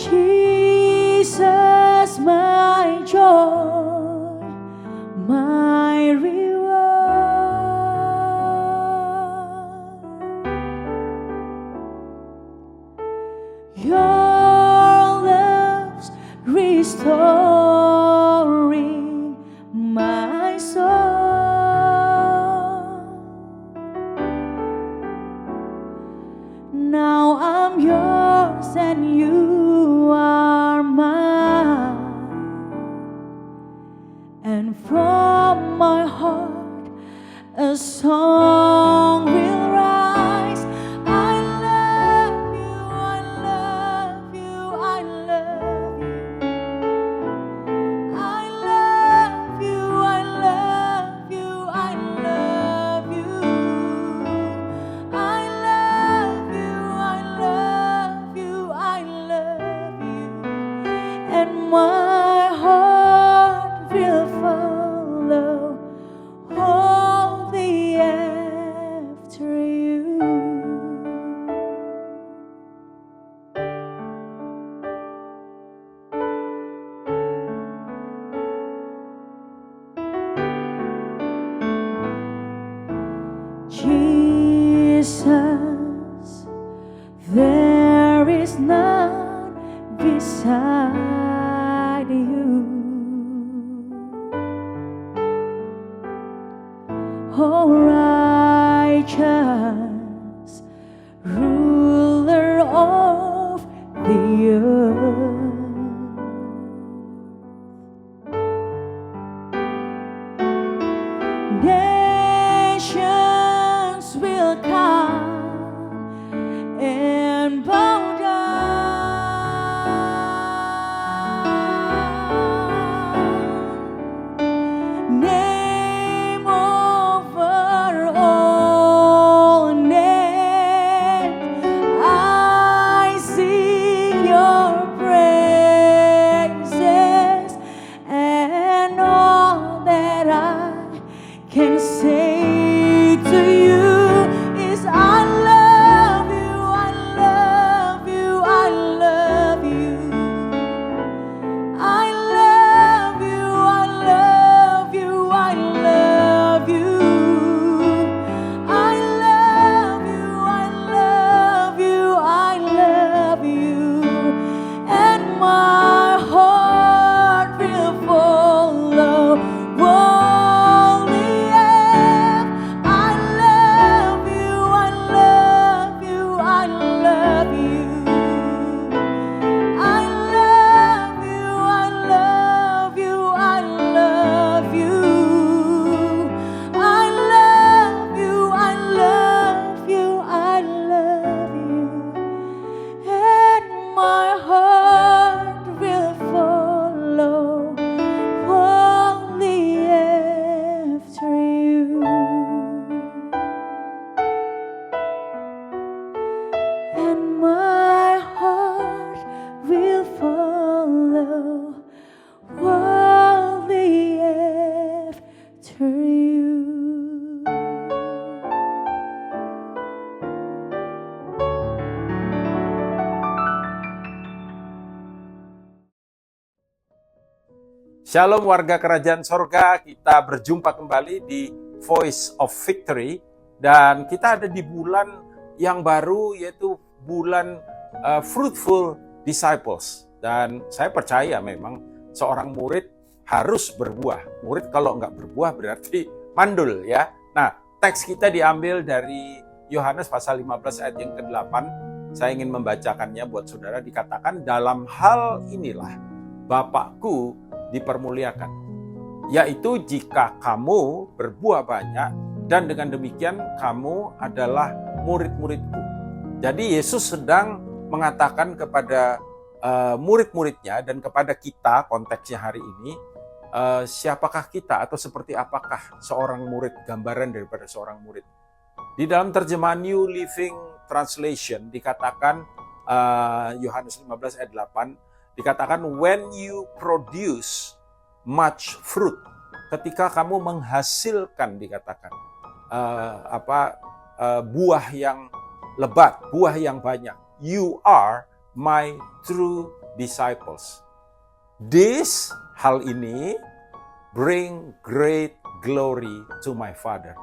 Jesus, my joy, my reward. Your love's restoring my soul. Now I'm yours and you are mine, and from my heart a song will rise. I love you, I love you, I love you. I love you, I love you, I love you. I love you, I love you, I love you. And my heart will follow wholly after you. Jesus, there is none beside you. Oh, righteous ruler of the earth. Nations will come and bow down. Name over all names, I sing your praises, and all that I can say to you is I love you, I love you, I love you. I love you, I love you, I love you. I love you, I love you, I love you. And my heart will follow wholly after. I love you, I love you, I love you. I love you, I love you, I love you. I love you, I love you, I love you. And my heart will follow wholly after you. And my heart will follow wholly after you. Shalom warga kerajaan sorga, kita berjumpa kembali di Voice of Victory. Dan kita ada di bulan yang baru, yaitu bulan Fruitful Disciples. Dan saya percaya memang seorang murid harus berbuah. Murid kalau nggak berbuah berarti mandul ya. Nah, teks kita diambil dari Yohanes pasal 15 ayat yang ke-8. Saya ingin membacakannya buat saudara. Dikatakan, dalam hal inilah Bapakku dipermuliakan, yaitu jika kamu berbuah banyak, dan dengan demikian kamu adalah murid-muridku. Jadi Yesus sedang mengatakan kepada murid-muridnya dan kepada kita, konteksnya hari ini, siapakah kita atau seperti apakah seorang murid, gambaran daripada seorang murid. Di dalam terjemahan New Living Translation dikatakan, Yohanes 15 ayat 8, dikatakan, when you produce much fruit, ketika kamu menghasilkan, dikatakan buah yang lebat, buah yang banyak, you are my true disciples. This, hal ini, bring great glory to my Father.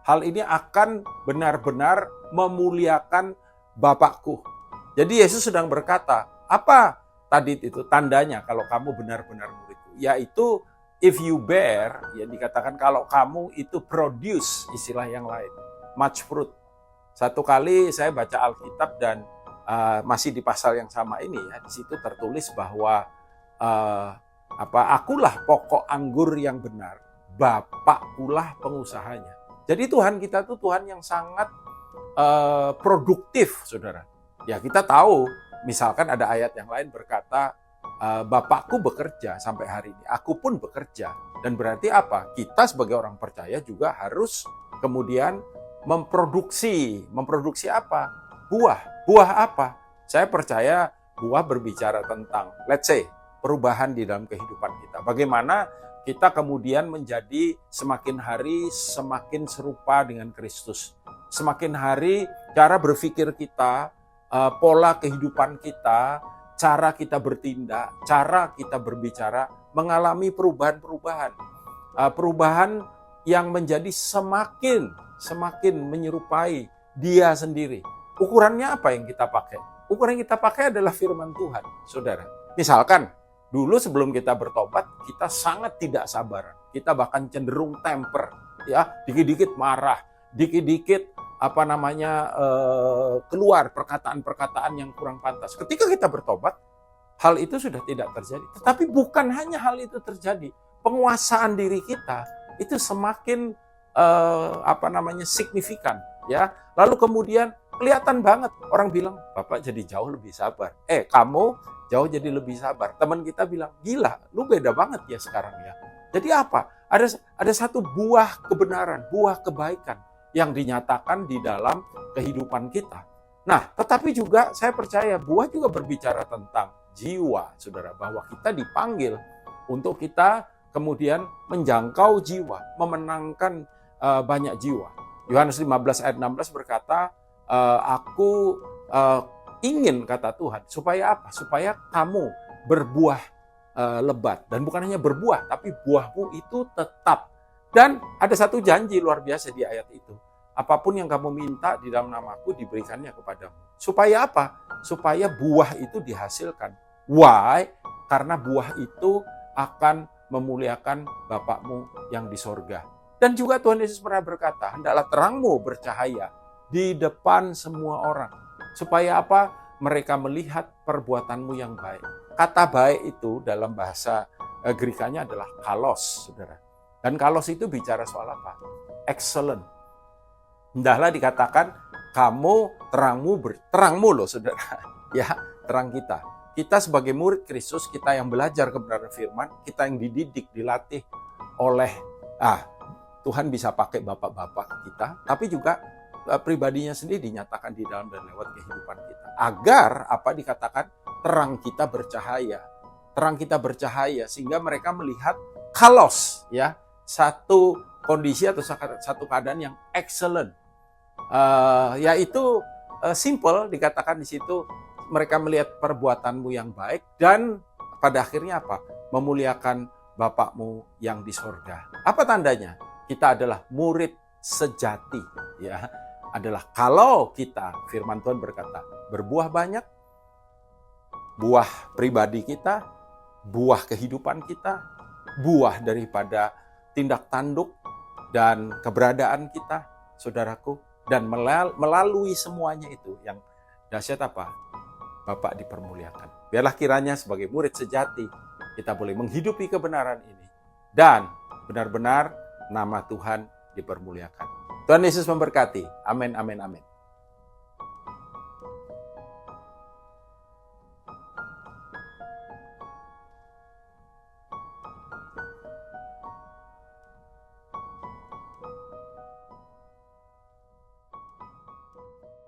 Hal ini akan benar-benar memuliakan Bapakku. Jadi Yesus sedang berkata, apa tadi itu tandanya kalau kamu benar-benar muridku? Yaitu if you bear, ya dikatakan kalau kamu itu produce, istilah yang lain, much fruit. Satu kali saya baca Alkitab dan masih di pasal yang sama ini ya, di situ tertulis bahwa akulah pokok anggur yang benar, Bapakkulah pengusahanya. Jadi Tuhan kita tuh Tuhan yang sangat produktif, saudara. Ya kita tahu, misalkan ada ayat yang lain berkata, Bapakku bekerja sampai hari ini, aku pun bekerja. Dan berarti apa? Kita sebagai orang percaya juga harus kemudian memproduksi apa? Buah. Buah apa? Saya percaya buah berbicara tentang, let's say, perubahan di dalam kehidupan kita. Bagaimana kita kemudian menjadi semakin hari semakin serupa dengan Kristus. Semakin hari cara berpikir kita, pola kehidupan kita, cara kita bertindak, cara kita berbicara mengalami perubahan-perubahan. Perubahan yang menjadi semakin menyerupai Dia sendiri. Ukurannya apa yang kita pakai? Ukuran yang kita pakai adalah firman Tuhan, saudara. Misalkan, dulu sebelum kita bertobat, kita sangat tidak sabaran. Kita bahkan cenderung temper, ya, dikit-dikit marah, dikit-dikit keluar perkataan-perkataan yang kurang pantas. Ketika kita bertobat, hal itu sudah tidak terjadi. Tetapi bukan hanya hal itu terjadi, penguasaan diri kita itu semakin signifikan, ya. Lalu kemudian kelihatan banget orang bilang, Bapak jadi jauh lebih sabar. Kamu jauh jadi lebih sabar. Teman kita bilang, gila, lu beda banget ya sekarang ya. Jadi apa? Ada satu buah kebenaran, buah kebaikan yang dinyatakan di dalam kehidupan kita. Nah, tetapi juga saya percaya buah juga berbicara tentang jiwa, saudara. Bahwa kita dipanggil untuk kita kemudian menjangkau jiwa, memenangkan banyak jiwa. Yohanes 15 ayat 16 berkata, aku ingin, kata Tuhan, supaya apa? Supaya kamu berbuah lebat. Dan bukan hanya berbuah, tapi buahmu itu tetap. Dan ada satu janji luar biasa di ayat itu. Apapun yang kamu minta di dalam namaku diberikannya kepadamu. Supaya apa? Supaya buah itu dihasilkan. Why? Karena buah itu akan memuliakan Bapakmu yang di sorga. Dan juga Tuhan Yesus pernah berkata, hendaklah terangmu bercahaya di depan semua orang. Supaya apa? Mereka melihat perbuatanmu yang baik. Kata baik itu dalam bahasa Grekanya adalah kalos, saudara. Dan kalos itu bicara soal apa? Excellent. Hendaklah dikatakan, kamu terangmu loh, saudara. Ya, terang kita. Kita sebagai murid Kristus, kita yang belajar kebenaran firman, kita yang dididik, dilatih oleh Tuhan bisa pakai bapak-bapak kita, tapi juga pribadinya sendiri dinyatakan di dalam dan lewat kehidupan kita. Agar apa dikatakan? Terang kita bercahaya. Terang kita bercahaya sehingga mereka melihat kalos, ya, satu kondisi atau satu keadaan yang excellent. Yaitu simple dikatakan di situ, mereka melihat perbuatanmu yang baik dan pada akhirnya apa? Memuliakan Bapakmu yang di sorga. Apa tandanya? Kita adalah murid sejati, ya. Adalah kalau kita, firman Tuhan berkata, berbuah banyak, buah pribadi kita, buah kehidupan kita, buah daripada tindak tanduk dan keberadaan kita, saudaraku, dan melalui semuanya itu yang dahsyat apa? Bapak dipermuliakan. Biarlah kiranya sebagai murid sejati kita boleh menghidupi kebenaran ini dan benar-benar nama Tuhan dipermuliakan. Tuhan Yesus memberkati. Amin, amin, amin.